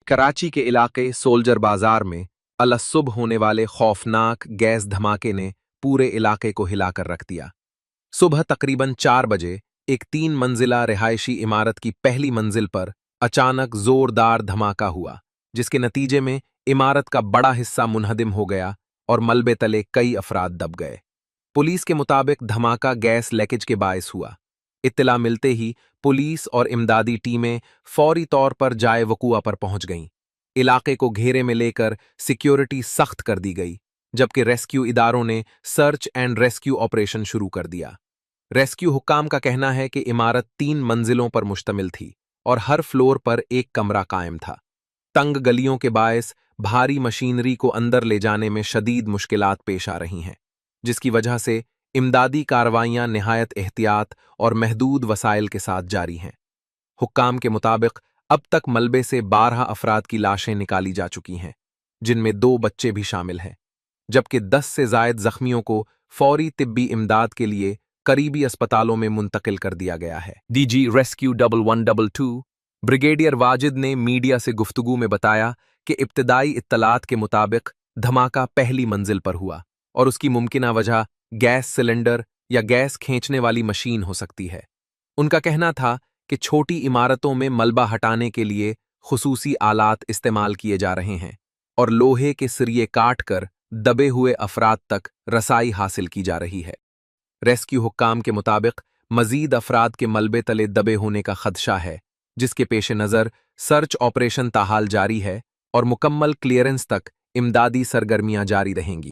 कराची के इलाके सोल्जर बाजार में अलसुब होने वाले खौफनाक गैस धमाके ने पूरे इलाके को हिलाकर रख दिया। सुबह तकरीबन 4 बजे एक 3 मंजिला रिहायशी इमारत की पहली मंजिल पर अचानक जोरदार धमाका हुआ, जिसके नतीजे में इमारत का बड़ा हिस्सा मुनहदिम हो गया और मलबे तले कई अफराद दब गए। पुलिस के मुताबिक धमाका गैस लीकेज के बायस हुआ। इत्तला मिलते ही पुलिस और इमदादी टीमें फौरी तौर पर जाए वकुआ पर पहुंच गईं। इलाके को घेरे में लेकर सिक्योरिटी सख्त कर दी गई, जबकि रेस्क्यू इदारों ने सर्च एंड रेस्क्यू ऑपरेशन शुरू कर दिया। रेस्क्यू हुक्काम का कहना है कि इमारत 3 मंजिलों पर मुश्तमिल थी और हर फ्लोर पर एक कमरा कायम था। तंग गलियों के बायस भारी मशीनरी को अंदर ले जाने में शदीद मुश्किलात पेश आ रही हैं, जिसकी वजह से इमदादी कार्रवाइयां निहायत एहतियात और महदूद वसाइल के साथ जारी हैं। हुक्काम के मुताबिक अब तक मलबे से 12 अफराद की लाशें निकाली जा चुकी हैं, जिनमें 2 बच्चे भी शामिल हैं, जबकि 10 से जायद जख्मियों को फौरी तिब्बी इमदाद के लिए करीबी अस्पतालों में मुंतकिल कर दिया गया है। डीजी रेस्क्यू 1122 ब्रिगेडियर वाजिद ने मीडिया से गुफ्तगू में बताया कि इब्तदाई इत्तलात के मुताबिक धमाका पहली मंजिल पर हुआ और उसकी मुमकिना वजह गैस सिलेंडर या गैस खींचने वाली मशीन हो सकती है। उनका कहना था कि छोटी इमारतों में मलबा हटाने के लिए खुसूसी आलात इस्तेमाल किए जा रहे हैं और लोहे के सिरिये काट कर दबे हुए अफराद तक रसाई हासिल की जा रही है। रेस्क्यू हुक्काम के मुताबिक मजीद अफराद के मलबे तले दबे होने का खदशा है, जिसके पेश नज़र सर्च ऑपरेशन ताहाल जारी है और मुकम्मल क्लियरेंस तक इमदादी सरगर्मियां जारी रहेंगी।